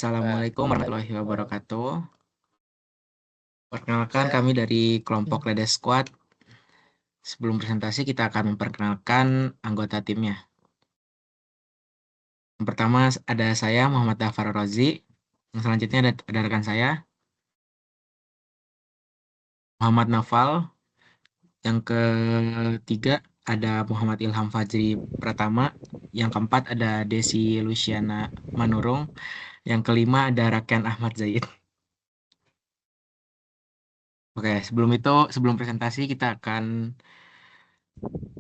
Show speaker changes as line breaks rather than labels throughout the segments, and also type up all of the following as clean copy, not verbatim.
Assalamualaikum warahmatullahi wabarakatuh. Perkenalkan
Ya.
kami dari kelompok Ledes Squad. Sebelum presentasi kita akan memperkenalkan anggota timnya. Yang pertama ada saya Muhammad Dafar Rozi. Yang selanjutnya ada rekan saya Muhammad Nafal. Yang ketiga ada Muhammad Ilham Fajri Pratama. Yang keempat ada Desi Luciana Manurung. Yang kelima ada Raken Ahmad Zaid. Oke, sebelum presentasi kita akan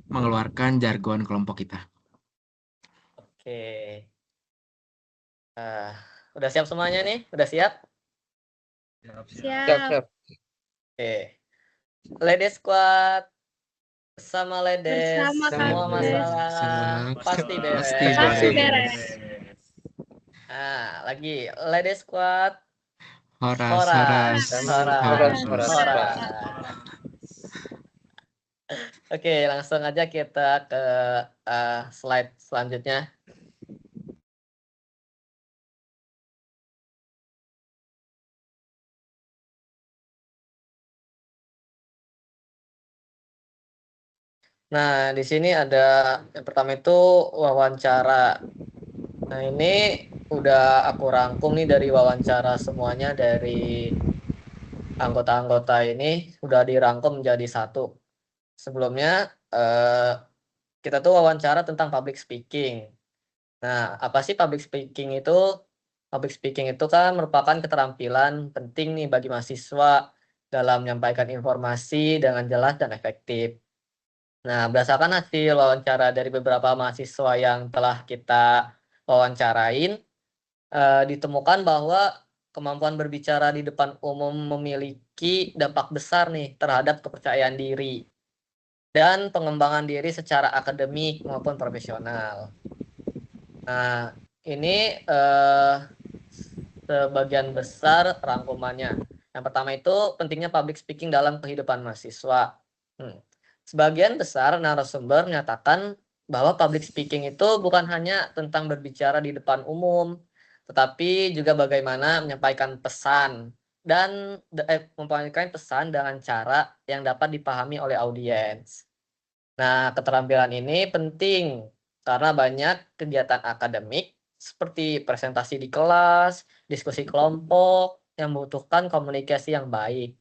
mengeluarkan jargon kelompok kita.
Oke. Udah siap semuanya nih? Udah siap?
Siap.
Oke. Ledes Squad sama Ledes.
Bersama
Semua
kami.
masalah pasti beres.
Pasti beres.
Lagi Ledes Squad.
Horas.
Oke, langsung aja kita ke slide selanjutnya. Nah, di sini ada yang pertama itu wawancara. Nah, ini udah aku rangkum nih dari wawancara semuanya dari anggota-anggota ini udah dirangkum menjadi satu. Sebelumnya kita tuh wawancara tentang public speaking. Nah, apa sih public speaking itu? Public speaking itu kan merupakan keterampilan penting nih bagi mahasiswa dalam menyampaikan informasi dengan jelas dan efektif. Nah, berdasarkan hasil wawancara dari beberapa mahasiswa yang telah kita wawancarain, ditemukan bahwa kemampuan berbicara di depan umum memiliki dampak besar nih terhadap kepercayaan diri dan pengembangan diri secara akademik maupun profesional. Nah, ini sebagian besar rangkumannya. Yang pertama itu pentingnya public speaking dalam kehidupan mahasiswa. Sebagian besar narasumber menyatakan bahwa public speaking itu bukan hanya tentang berbicara di depan umum, tetapi juga bagaimana menyampaikan pesan dan menyampaikan pesan dengan cara yang dapat dipahami oleh audiens. Nah, keterampilan ini penting karena banyak kegiatan akademik seperti presentasi di kelas, diskusi kelompok yang membutuhkan komunikasi yang baik.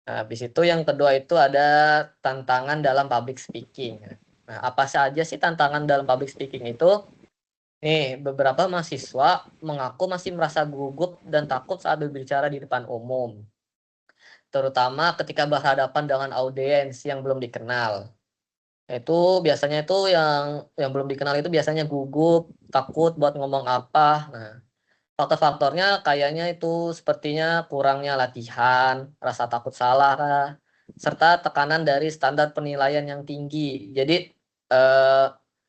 Nah, habis itu yang kedua itu ada tantangan dalam public speaking. Nah, apa saja sih tantangan dalam public speaking itu? Nih, beberapa mahasiswa mengaku masih merasa gugup dan takut saat berbicara di depan umum, terutama ketika berhadapan dengan audiens yang belum dikenal. Itu biasanya itu yang belum dikenal itu biasanya gugup, takut buat ngomong apa. Nah, faktor-faktornya kayaknya itu sepertinya kurangnya latihan, rasa takut salah, serta tekanan dari standar penilaian yang tinggi. Jadi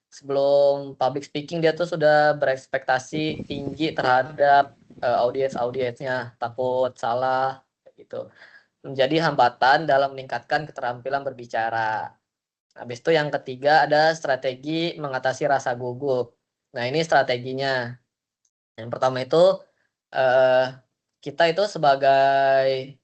sebelum public speaking dia tuh sudah berekspektasi tinggi terhadap audiensnya, takut salah gitu. Menjadi hambatan dalam meningkatkan keterampilan berbicara. Habis itu yang ketiga ada strategi mengatasi rasa gugup. Nah, ini strateginya. Yang pertama itu kita itu sebagai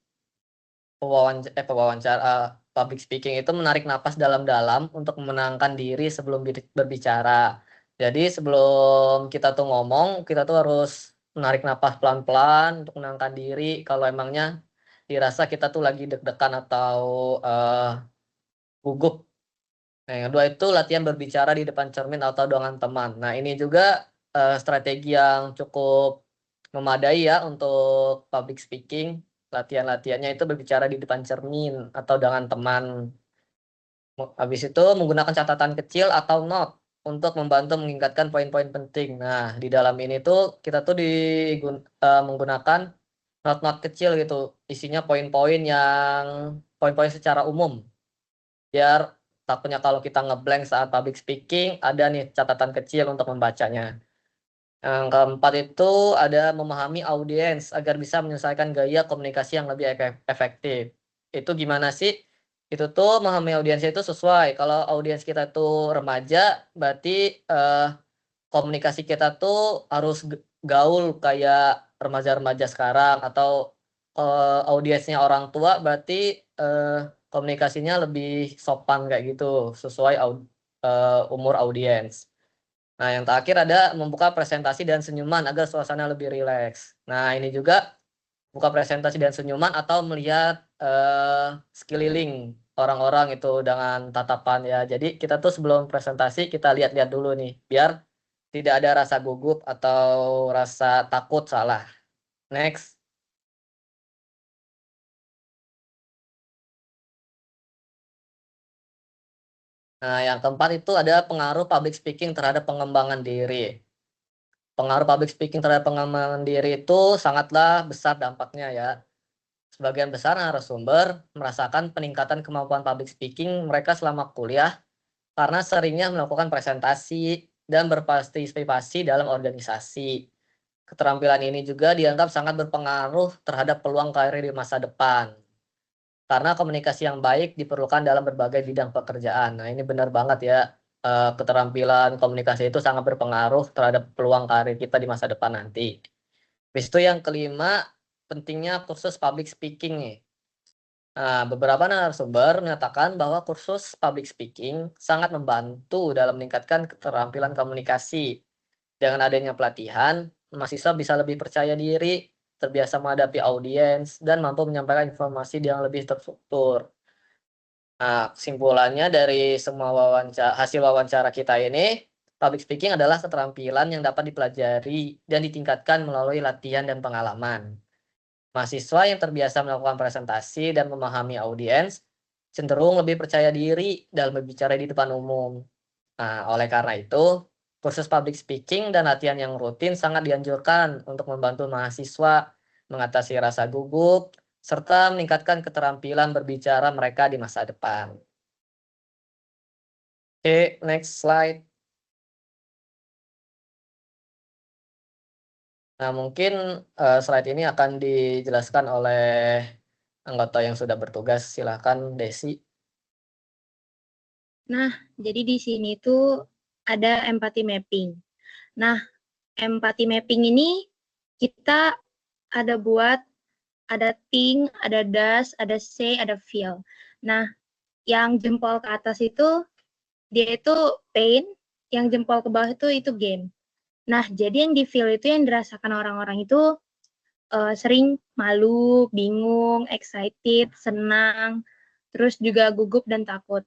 pewawancara public speaking itu menarik napas dalam-dalam untuk menenangkan diri sebelum berbicara. Jadi sebelum kita tuh ngomong, kita tuh harus menarik napas pelan-pelan untuk menenangkan diri kalau emangnya dirasa kita tuh lagi deg-degan atau gugup. Nah, yang kedua itu latihan berbicara di depan cermin atau dengan teman. Nah, ini juga strategi yang cukup memadai ya untuk public speaking. Latihan-latihannya itu berbicara di depan cermin atau dengan teman. Habis itu menggunakan catatan kecil atau note untuk membantu mengingatkan poin-poin penting. Nah, di dalam ini tuh kita tuh menggunakan note-note kecil gitu. Isinya poin-poin secara umum. Biar takutnya kalau kita ngeblank saat public speaking, ada nih catatan kecil untuk membacanya. Yang keempat itu ada memahami audiens agar bisa menyelesaikan gaya komunikasi yang lebih efektif. Itu gimana sih? Itu tuh memahami audiens itu sesuai. Kalau audiens kita tuh remaja, berarti komunikasi kita tuh harus gaul kayak remaja-remaja sekarang atau audiensnya orang tua berarti komunikasinya lebih sopan kayak gitu sesuai umur audiens. Nah, yang terakhir ada membuka presentasi dan senyuman agar suasana lebih rileks. Nah, ini juga buka presentasi dan senyuman atau melihat sekeliling orang-orang itu dengan tatapan ya. Jadi kita tuh sebelum presentasi kita lihat-lihat dulu nih, biar tidak ada rasa gugup atau rasa takut salah. Next. Nah, yang keempat itu ada pengaruh public speaking terhadap pengembangan diri. Pengaruh public speaking terhadap pengembangan diri itu sangatlah besar dampaknya ya. Sebagian besar narasumber merasakan peningkatan kemampuan public speaking mereka selama kuliah karena seringnya melakukan presentasi dan berpartisipasi dalam organisasi. Keterampilan ini juga dianggap sangat berpengaruh terhadap peluang karir di masa depan. Karena komunikasi yang baik diperlukan dalam berbagai bidang pekerjaan. Nah, ini benar banget ya. Keterampilan komunikasi itu sangat berpengaruh terhadap peluang karir kita di masa depan nanti. Habis itu yang kelima, pentingnya kursus public speaking nih. Nah, beberapa narasumber menyatakan bahwa kursus public speaking sangat membantu dalam meningkatkan keterampilan komunikasi. Dengan adanya pelatihan, mahasiswa bisa lebih percaya diri, terbiasa menghadapi audiens, dan mampu menyampaikan informasi yang lebih terstruktur. Nah, kesimpulannya dari semua hasil wawancara kita ini, public speaking adalah keterampilan yang dapat dipelajari dan ditingkatkan melalui latihan dan pengalaman. Mahasiswa yang terbiasa melakukan presentasi dan memahami audiens cenderung lebih percaya diri dalam berbicara di depan umum. Nah, oleh karena itu, kursus public speaking dan latihan yang rutin sangat dianjurkan untuk membantu mahasiswa mengatasi rasa gugup serta meningkatkan keterampilan berbicara mereka di masa depan. Oke, next slide. Nah, mungkin slide ini akan dijelaskan oleh anggota yang sudah bertugas. Silakan, Desi.
Nah, jadi di sini tuh ada empathy mapping. Nah, empathy mapping ini kita ada think, ada does, ada say, ada feel. Nah, yang jempol ke atas itu dia itu pain, yang jempol ke bawah itu game. Nah, jadi yang di feel itu yang dirasakan orang-orang itu sering malu, bingung, excited, senang, terus juga gugup dan takut.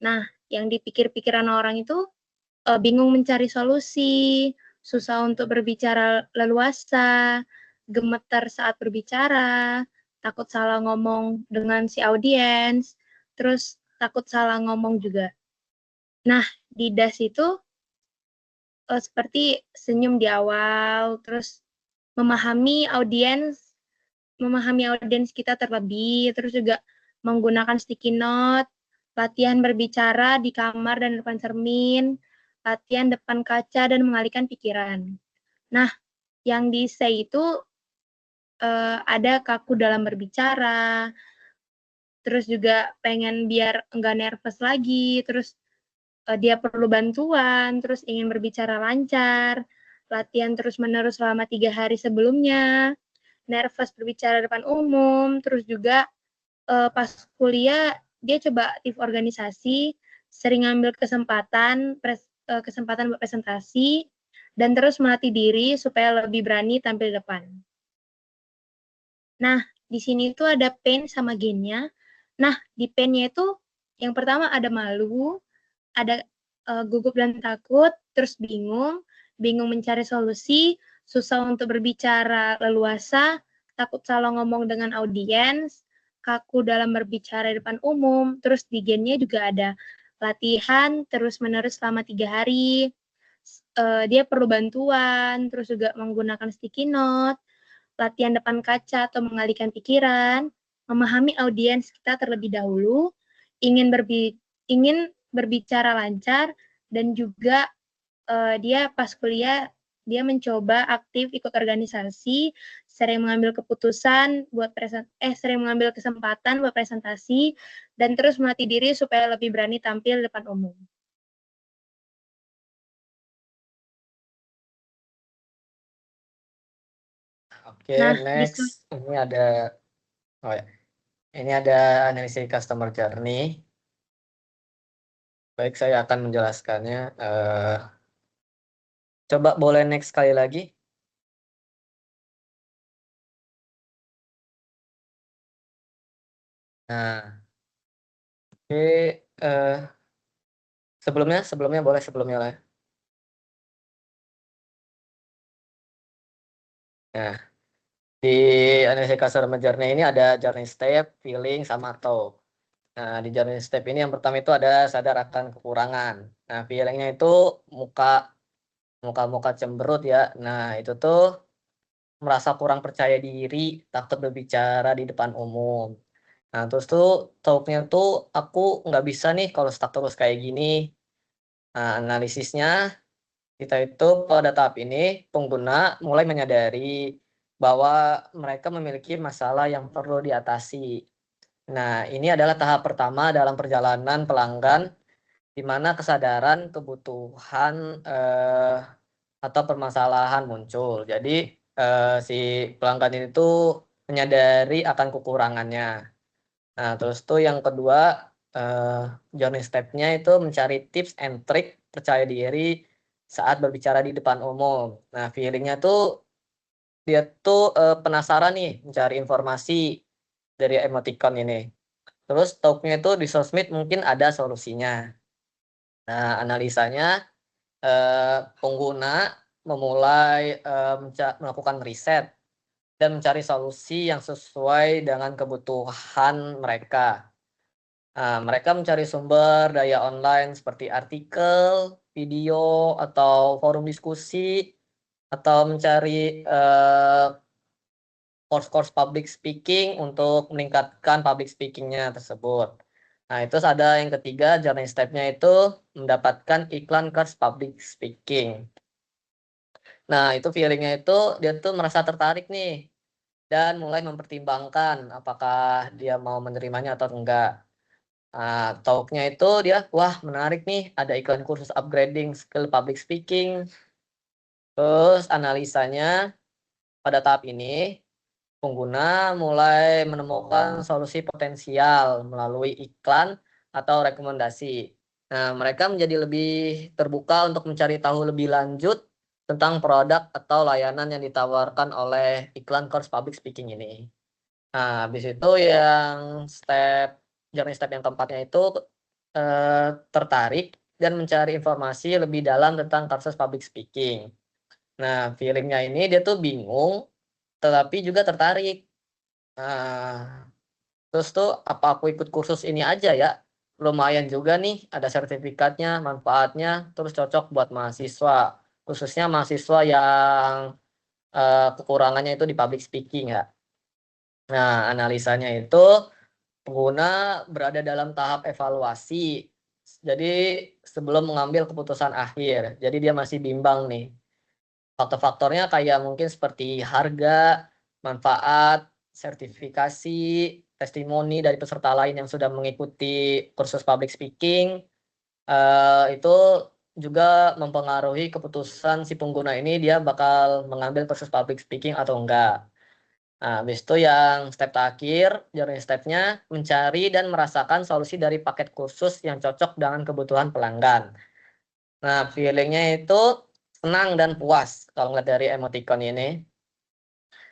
Nah, yang dipikir-pikiran orang itu bingung mencari solusi, susah untuk berbicara leluasa, gemetar saat berbicara, takut salah ngomong dengan si audiens, terus takut salah ngomong juga. Nah, di DAS itu seperti senyum di awal, terus memahami audiens kita terlebih, terus juga menggunakan sticky note, latihan berbicara di kamar dan depan cermin, latihan depan kaca dan mengalihkan pikiran. Nah, yang di say itu ada kaku dalam berbicara, terus juga pengen biar enggak nervous lagi, terus dia perlu bantuan, terus ingin berbicara lancar, latihan terus-menerus selama 3 hari sebelumnya, nervous berbicara depan umum, terus juga pas kuliah dia coba aktif organisasi, sering ngambil kesempatan buat presentasi, dan terus melatih diri supaya lebih berani tampil di depan. Nah, di sini tuh ada pain sama gain-nya. Nah, di pain-nya itu yang pertama ada malu, ada gugup dan takut, terus bingung mencari solusi, susah untuk berbicara leluasa, takut salah ngomong dengan audiens, kaku dalam berbicara di depan umum, terus di gain-nya juga ada latihan terus-menerus selama 3 hari, dia perlu bantuan, terus juga menggunakan sticky note, latihan depan kaca atau mengalihkan pikiran, memahami audiens kita terlebih dahulu, ingin berbicara lancar, dan juga dia pas kuliah dia mencoba aktif ikut organisasi, sering mengambil kesempatan buat presentasi, dan terus melatih diri supaya lebih berani tampil di depan umum.
Oke,
Nah,
next. Ini ada analisis customer journey. Baik, saya akan menjelaskannya. Coba boleh next sekali lagi. Nah, oke. Sebelumnya boleh sebelumnya lah. Nah, di analisis customer journey ini ada journey step, feeling, sama tone. Nah, di journey step ini yang pertama itu ada sadar akan kekurangan. Nah, feelingnya itu muka cemberut ya. Nah, itu tuh merasa kurang percaya diri, takut berbicara di depan umum. Nah, terus tuh talknya tuh aku nggak bisa nih kalau stuck terus kayak gini. Nah, analisisnya kita itu pada tahap ini pengguna mulai menyadari bahwa mereka memiliki masalah yang perlu diatasi. Nah, ini adalah tahap pertama dalam perjalanan pelanggan di mana kesadaran kebutuhan atau permasalahan muncul. Jadi si pelanggan ini tuh menyadari akan kekurangannya. Nah, terus tuh yang kedua, journey step-nya itu mencari tips and trick percaya diri saat berbicara di depan umum. Nah, feeling-nya tuh dia tuh penasaran nih mencari informasi dari emoticon ini. Terus talk-nya itu di sosmed mungkin ada solusinya. Nah, analisanya pengguna memulai melakukan riset dan mencari solusi yang sesuai dengan kebutuhan mereka. Nah, mereka mencari sumber daya online seperti artikel, video, atau forum diskusi, atau mencari course-course public speaking untuk meningkatkan public speaking-nya tersebut. Nah, itu ada yang ketiga, journey step-nya itu mendapatkan iklan course public speaking. Nah, itu feeling-nya itu dia tuh merasa tertarik nih dan mulai mempertimbangkan apakah dia mau menerimanya atau enggak. Nah, talk-nya itu dia, wah menarik nih, ada iklan kursus upgrading skill public speaking. Terus analisanya pada tahap ini, pengguna mulai menemukan solusi potensial melalui iklan atau rekomendasi. Nah, mereka menjadi lebih terbuka untuk mencari tahu lebih lanjut tentang produk atau layanan yang ditawarkan oleh iklan course public speaking ini. Nah, habis itu yang journey step yang keempatnya itu tertarik dan mencari informasi lebih dalam tentang kursus public speaking. Nah, feelingnya ini dia tuh bingung, tetapi juga tertarik. Nah, terus tuh apa aku ikut kursus ini aja ya? Lumayan juga nih, ada sertifikatnya, manfaatnya, terus cocok buat mahasiswa. Khususnya mahasiswa yang kekurangannya itu di public speaking ya. Nah, analisanya itu pengguna berada dalam tahap evaluasi. Jadi sebelum mengambil keputusan akhir. Jadi dia masih bimbang nih. Faktor-faktornya kayak mungkin seperti harga, manfaat, sertifikasi, testimoni dari peserta lain yang sudah mengikuti kursus public speaking, itu juga mempengaruhi keputusan si pengguna ini dia bakal mengambil kursus public speaking atau enggak. Nah, habis itu yang step terakhir, journey step-nya mencari dan merasakan solusi dari paket kursus yang cocok dengan kebutuhan pelanggan. Nah, feeling-nya itu senang dan puas kalau ngeliat dari emoticon ini.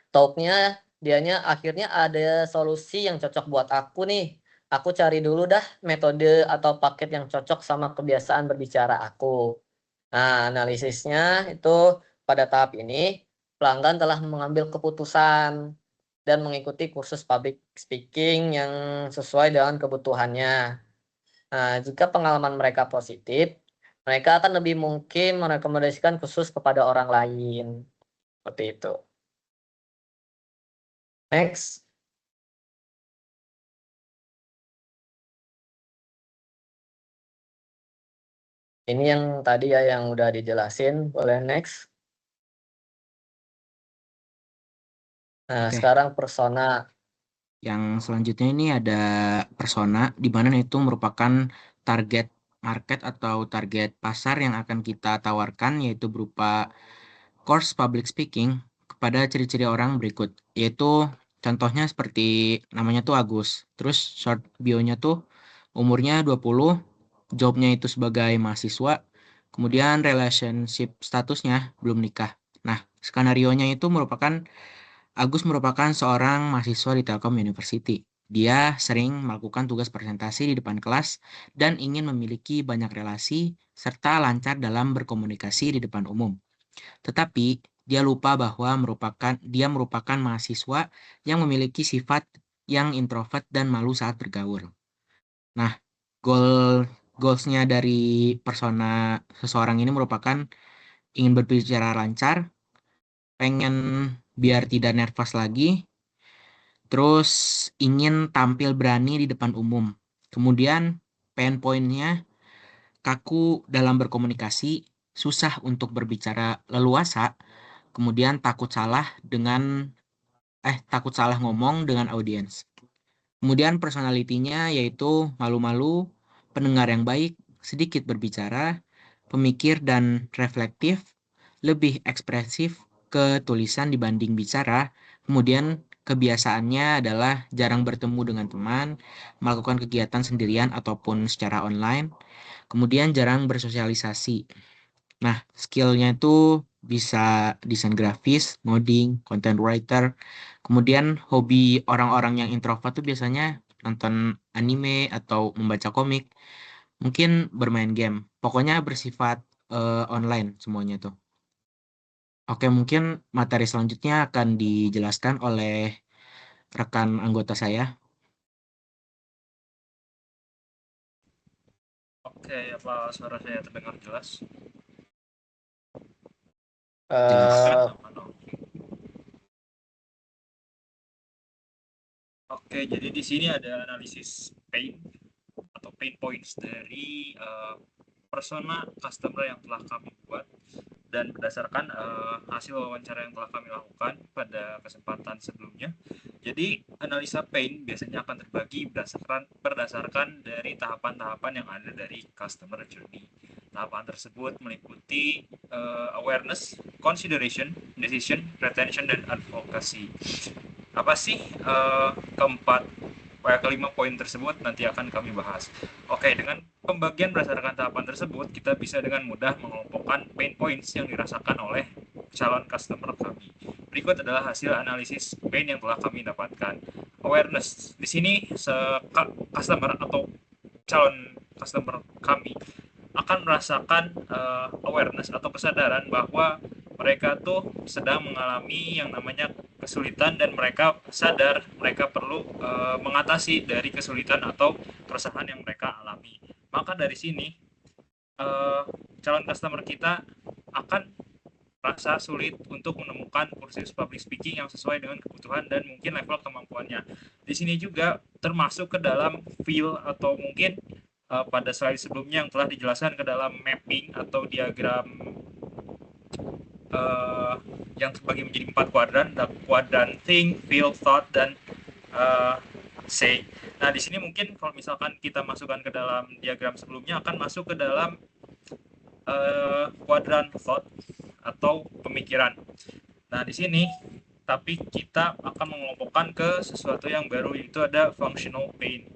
Talk-nya, dianya akhirnya ada solusi yang cocok buat aku nih. Aku cari dulu dah metode atau paket yang cocok sama kebiasaan berbicara aku. Nah, analisisnya itu pada tahap ini, pelanggan telah mengambil keputusan dan mengikuti kursus public speaking yang sesuai dengan kebutuhannya. Nah, jika pengalaman mereka positif, mereka akan lebih mungkin merekomendasikan kursus kepada orang lain. Seperti itu. Next. Ini yang tadi ya yang udah dijelasin. Boleh next. Nah,
Oke.
sekarang persona.
Yang selanjutnya ini ada persona, di mana itu merupakan target market atau target pasar yang akan kita tawarkan, yaitu berupa course public speaking kepada ciri-ciri orang berikut, yaitu contohnya seperti namanya tuh Agus, terus short bio-nya tuh umurnya 20, jobnya itu sebagai mahasiswa, kemudian relationship statusnya belum nikah. Nah, skenario-nya itu Agus merupakan seorang mahasiswa di Telkom University. Dia sering melakukan tugas presentasi di depan kelas dan ingin memiliki banyak relasi serta lancar dalam berkomunikasi di depan umum. Tetapi, dia lupa bahwa dia merupakan mahasiswa yang memiliki sifat yang introvert dan malu saat bergaul. Nah, goalsnya dari persona seseorang ini merupakan ingin berbicara lancar, pengen biar tidak nervous lagi, terus ingin tampil berani di depan umum. Kemudian, pain point-nya kaku dalam berkomunikasi, susah untuk berbicara leluasa, kemudian takut salah ngomong dengan audiens. Kemudian personalitinya yaitu malu-malu, pendengar yang baik, sedikit berbicara, pemikir dan reflektif, lebih ekspresif ke tulisan dibanding bicara. Kemudian kebiasaannya adalah jarang bertemu dengan teman, melakukan kegiatan sendirian ataupun secara online, kemudian jarang bersosialisasi. Nah, skillnya itu bisa desain grafis, ngoding, content writer. Kemudian hobi orang-orang yang introvert tuh biasanya nonton anime atau membaca komik, mungkin bermain game. Pokoknya bersifat online semuanya tuh. Oke, mungkin materi selanjutnya akan dijelaskan oleh rekan anggota saya.
Oke, apa suara saya terdengar jelas?
Eh,
Oke, jadi di sini ada analisis pain atau pain points dari persona customer yang telah kami buat, dan berdasarkan hasil wawancara yang telah kami lakukan pada kesempatan sebelumnya. Jadi analisa pain biasanya akan terbagi berdasarkan dari tahapan-tahapan yang ada dari customer journey. Tahapan tersebut meliputi awareness, consideration, decision, retention, dan advocacy. Apa sih kelima poin tersebut nanti akan kami bahas. Oke, dengan pembagian berdasarkan tahapan tersebut, kita bisa dengan mudah mengelompokkan pain points yang dirasakan oleh calon customer kami. Berikut adalah hasil analisis pain yang telah kami dapatkan. Awareness. Di sini customer atau calon customer kami akan merasakan awareness atau kesadaran bahwa mereka tuh sedang mengalami yang namanya kesulitan, dan mereka sadar mereka perlu mengatasi dari kesulitan atau keresahan yang mereka alami. Maka dari sini calon customer kita akan rasa sulit untuk menemukan kursus public speaking yang sesuai dengan kebutuhan dan mungkin level kemampuannya. Di sini juga termasuk ke dalam feel atau mungkin pada slide sebelumnya yang telah dijelaskan ke dalam mapping atau diagram yang terbagi menjadi 4 kuadran, kuadran think, feel, thought, dan say. Nah, di sini mungkin kalau misalkan kita masukkan ke dalam diagram sebelumnya akan masuk ke dalam kuadran thought atau pemikiran. Nah, di sini tapi kita akan mengelompokkan ke sesuatu yang baru, yaitu ada functional pain.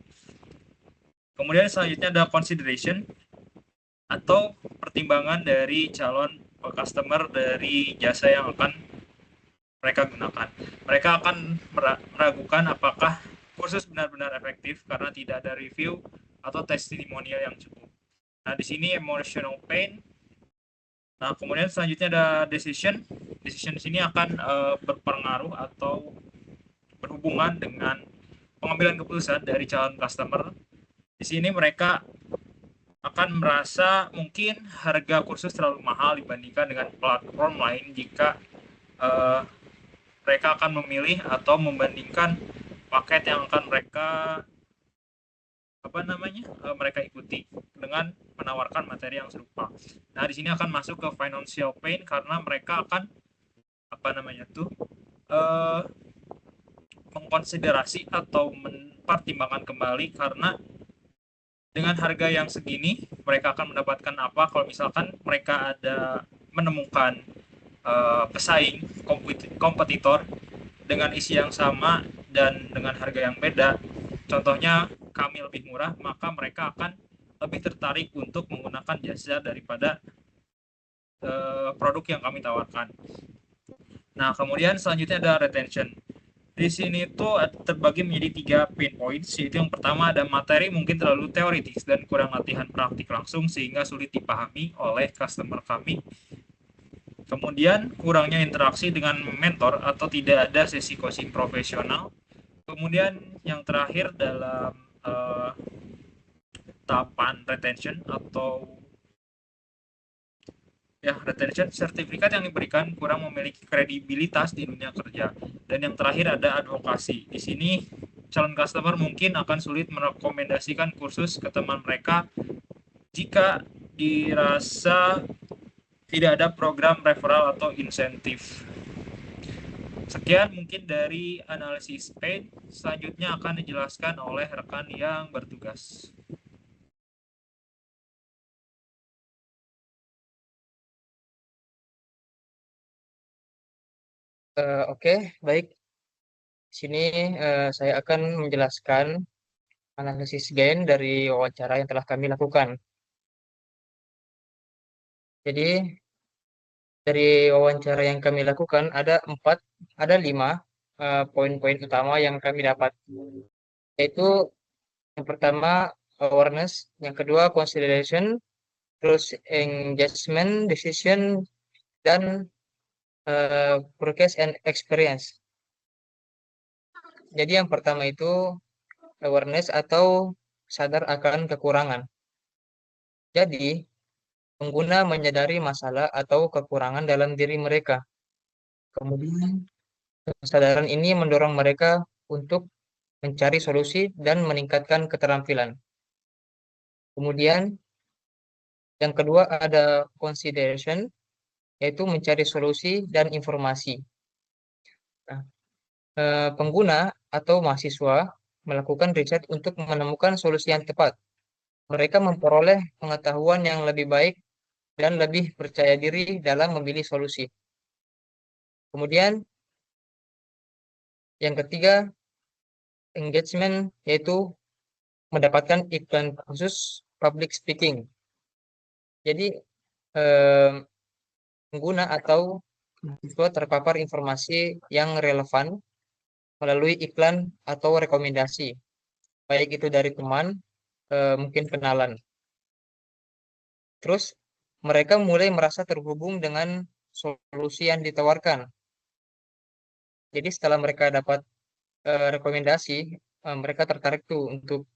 Kemudian selanjutnya ada consideration atau pertimbangan dari calon customer dari jasa yang akan mereka gunakan. Mereka akan meragukan apakah kursus benar-benar efektif karena tidak ada review atau testimonial yang cukup. Nah, di sini emotional pain. Nah, kemudian selanjutnya ada decision. Decision di sini akan berpengaruh atau berhubungan dengan pengambilan keputusan dari calon customer. Di sini mereka akan merasa mungkin harga kursus terlalu mahal dibandingkan dengan platform lain jika mereka akan memilih atau membandingkan paket yang akan mereka mereka ikuti dengan menawarkan materi yang serupa. Nah, di sini akan masuk ke financial pain karena mereka akan mengkonsiderasi atau mempertimbangkan kembali, karena dengan harga yang segini mereka akan mendapatkan apa kalau misalkan mereka ada menemukan pesaing, kompetitor dengan isi yang sama dan dengan harga yang beda, contohnya kami lebih murah, maka mereka akan lebih tertarik untuk menggunakan jasa daripada produk yang kami tawarkan. Nah, kemudian selanjutnya ada retention. Di sini tuh terbagi menjadi 3 pain points, yaitu yang pertama ada materi mungkin terlalu teoritis dan kurang latihan praktik langsung sehingga sulit dipahami oleh customer kami. Kemudian kurangnya interaksi dengan mentor atau tidak ada sesi coaching profesional. Kemudian yang terakhir dalam tahapan retention atau retention, sertifikat yang diberikan kurang memiliki kredibilitas di dunia kerja. Dan yang terakhir ada advokasi. Di sini calon customer mungkin akan sulit merekomendasikan kursus ke teman mereka jika dirasa tidak ada program referral atau insentif. Sekian mungkin dari analisis pain. Selanjutnya akan dijelaskan oleh rekan yang bertugas.
Oke, baik. Di sini saya akan menjelaskan analisis gain dari wawancara yang telah kami lakukan. Jadi dari wawancara yang kami lakukan ada 5 poin-poin utama yang kami dapat, yaitu yang pertama awareness, yang kedua consideration, terus engagement, decision, dan forecast and experience. Jadi yang pertama itu awareness atau sadar akan kekurangan. Jadi pengguna menyadari masalah atau kekurangan dalam diri mereka. Kemudian kesadaran ini mendorong mereka untuk mencari solusi dan meningkatkan keterampilan. Kemudian yang kedua ada consideration, yaitu mencari solusi dan informasi. Nah, pengguna atau mahasiswa melakukan riset untuk menemukan solusi yang tepat. Mereka memperoleh pengetahuan yang lebih baik dan lebih percaya diri dalam memilih solusi. Kemudian yang ketiga engagement, yaitu mendapatkan iklan khusus public speaking. Jadi pengguna atau mahasiswa terpapar informasi yang relevan melalui iklan atau rekomendasi, baik itu dari teman, mungkin kenalan. Terus mereka mulai merasa terhubung dengan solusi yang ditawarkan. Jadi setelah mereka dapat rekomendasi, mereka tertarik tuh untuk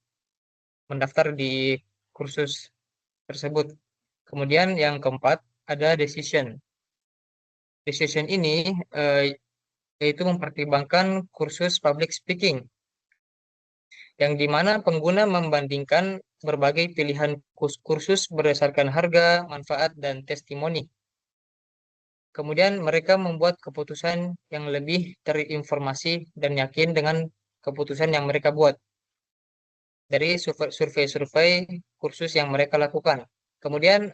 mendaftar di kursus tersebut. Kemudian yang keempat ada decision. Decision ini yaitu mempertimbangkan kursus public speaking, yang dimana pengguna membandingkan berbagai pilihan kursus berdasarkan harga, manfaat, dan testimoni. Kemudian mereka membuat keputusan yang lebih terinformasi dan yakin dengan keputusan yang mereka buat dari survei-survei kursus yang mereka lakukan. Kemudian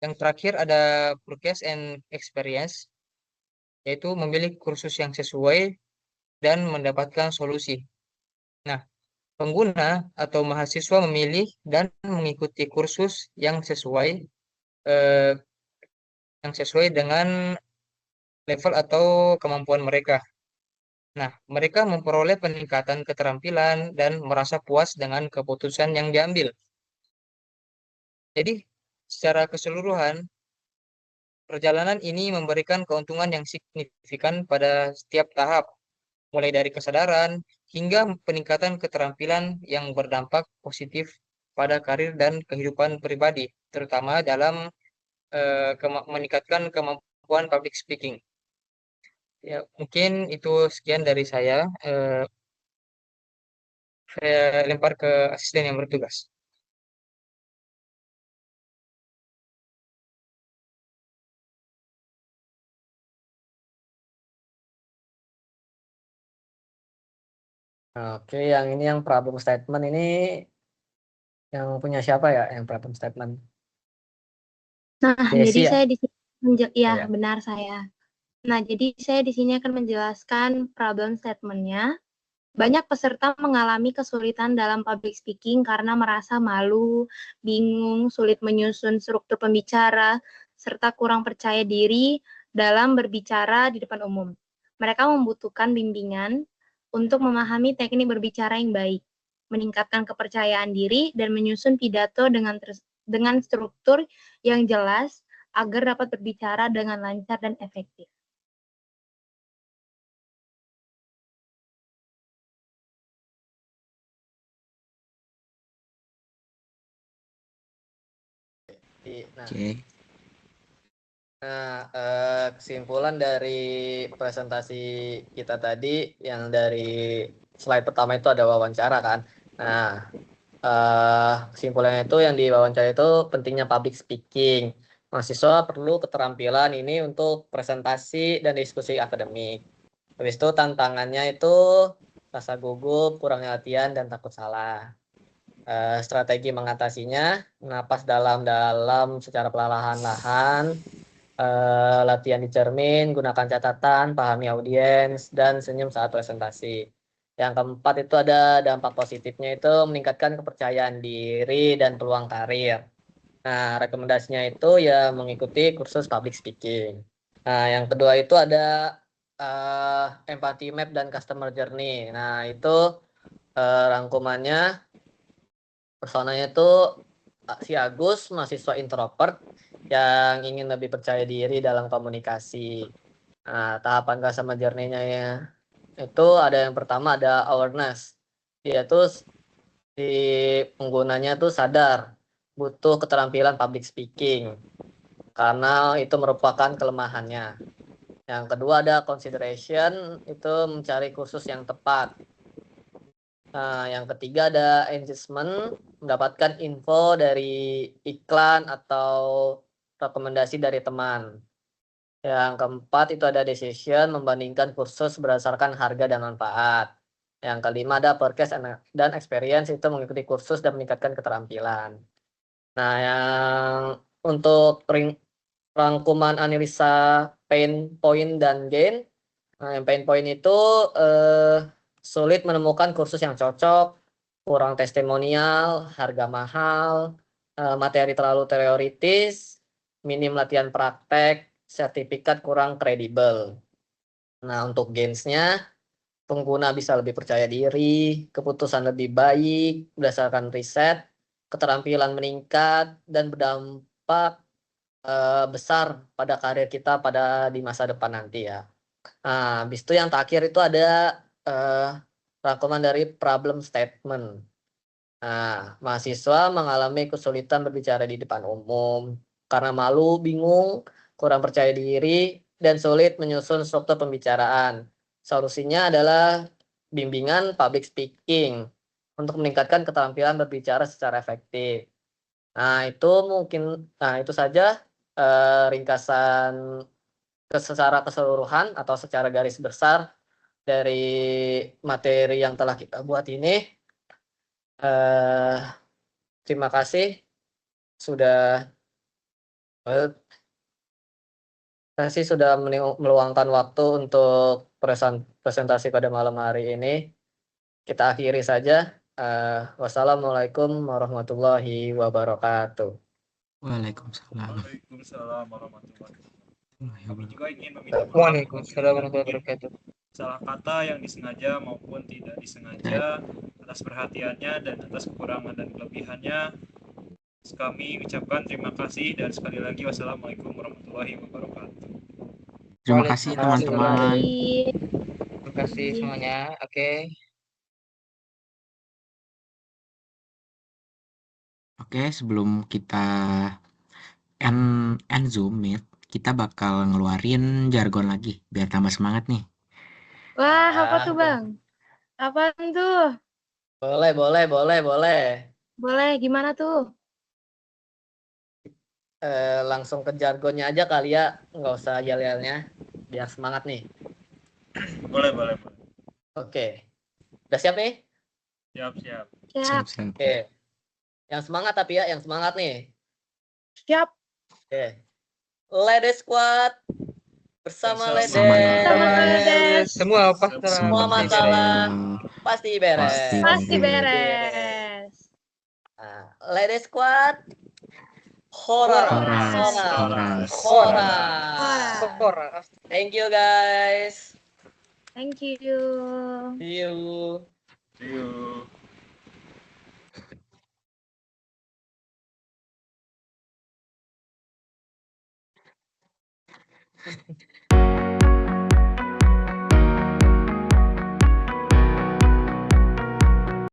yang terakhir ada forecast and experience, yaitu memilih kursus yang sesuai dan mendapatkan solusi. Nah, pengguna atau mahasiswa memilih dan mengikuti kursus yang sesuai dengan level atau kemampuan mereka. Nah, mereka memperoleh peningkatan keterampilan dan merasa puas dengan keputusan yang diambil. Jadi, secara keseluruhan, perjalanan ini memberikan keuntungan yang signifikan pada setiap tahap, mulai dari kesadaran hingga peningkatan keterampilan yang berdampak positif pada karir dan kehidupan pribadi, terutama dalam meningkatkan kemampuan public speaking. Ya, mungkin itu sekian dari saya. Saya lempar ke asisten yang bertugas.
Oke, yang ini yang problem statement ini yang punya siapa ya yang problem statement?
Nah,
Desi
jadi
ya?
saya di sini
Iya.
benar saya. Nah, jadi saya di sini akan menjelaskan problem statement-nya. Banyak peserta mengalami kesulitan dalam public speaking karena merasa malu, bingung, sulit menyusun struktur pembicara, serta kurang percaya diri dalam berbicara di depan umum. Mereka membutuhkan bimbingan untuk memahami teknik berbicara yang baik, meningkatkan kepercayaan diri, dan menyusun pidato dengan struktur yang jelas agar dapat berbicara dengan lancar dan efektif.
Nah,
Oke.
kesimpulan dari presentasi kita tadi yang dari slide pertama itu ada wawancara kan. Nah, kesimpulannya itu yang di wawancara itu pentingnya public speaking. Mahasiswa perlu keterampilan ini untuk presentasi dan diskusi akademik. Habis itu tantangannya itu rasa gugup, kurangnya latihan, dan takut salah. Strategi mengatasinya, napas dalam-dalam secara perlahan-lahan, latihan di cermin, gunakan catatan, pahami audiens, dan senyum saat presentasi. Yang keempat itu ada dampak positifnya itu meningkatkan kepercayaan diri dan peluang karir. Nah, rekomendasinya itu ya mengikuti kursus public speaking. Nah, yang kedua itu ada empathy map dan customer journey. Nah, itu rangkumannya, personanya itu si Agus, mahasiswa introvert yang ingin lebih percaya diri dalam komunikasi. Nah, tahapan customer journey-nya ya, itu ada yang pertama ada awareness. Dia tuh di penggunanya tuh sadar butuh keterampilan public speaking karena itu merupakan kelemahannya. Yang kedua ada consideration, itu mencari kursus yang tepat. Nah, yang ketiga ada engagement, mendapatkan info dari iklan atau rekomendasi dari teman. Yang keempat itu ada decision, membandingkan kursus berdasarkan harga dan manfaat. Yang kelima ada purchase dan experience, itu mengikuti kursus dan meningkatkan keterampilan. Nah, yang untuk rangkuman analisa pain point dan gain. Nah, yang pain point itu sulit menemukan kursus yang cocok, kurang testimonial, harga mahal, materi terlalu teoritis, minim latihan praktek, sertifikat kurang kredibel. Nah, untuk gains-nya, pengguna bisa lebih percaya diri, keputusan lebih baik berdasarkan riset, keterampilan meningkat, dan berdampak besar pada karir kita di masa depan nanti ya. Nah, habis itu yang terakhir itu ada rangkuman dari problem statement. Nah, mahasiswa mengalami kesulitan berbicara di depan umum karena malu, bingung, kurang percaya diri, dan sulit menyusun struktur pembicaraan. Solusinya adalah bimbingan public speaking untuk meningkatkan keterampilan berbicara secara efektif. Nah, itu saja ringkasan secara keseluruhan atau secara garis besar dari materi yang telah kita buat ini. Terima kasih sudah meluangkan waktu untuk presentasi pada malam hari ini. Kita akhiri saja. Wassalamualaikum warahmatullahi wabarakatuh.
Waalaikumsalam.
Waalaikumsalam warahmatullahi wabarakatuh. Kami
Waalaikumsalam.
juga ingin meminta maaf
Waalaikumsalam warahmatullahi
apabila
wabarakatuh.
salah kata yang disengaja maupun tidak disengaja, atas perhatiannya dan atas kekurangan dan kelebihannya. Kami ucapkan terima kasih dan sekali lagi wassalamualaikum warahmatullahi wabarakatuh.
Terima kasih
Waalaikumsalam.
teman-teman.
Terima kasih semuanya. Oke.
Oke, sebelum kita end Zoom Meet, kita bakal ngeluarin jargon lagi biar tambah semangat nih.
Wah, apa tuh Bang? Apaan tuh?
Boleh.
Boleh, gimana tuh?
Langsung ke jargonnya aja kali ya, nggak usah yel-yelnya, biar semangat nih.
Boleh.
Oke, udah siap nih?
Siap.
Siap.
Oke, yang semangat tapi ya, yang semangat nih.
Siap.
Oke, ladies squad, Bersama
Bersama
Ledes.
Sama Ledes.
Semua
Semua masalah pasti beres.
Pasti beres.
Nah, Ledes Squad. Horas.
Horas.
Horas.
Thank you guys.
Thank you.
See you.
Yuk.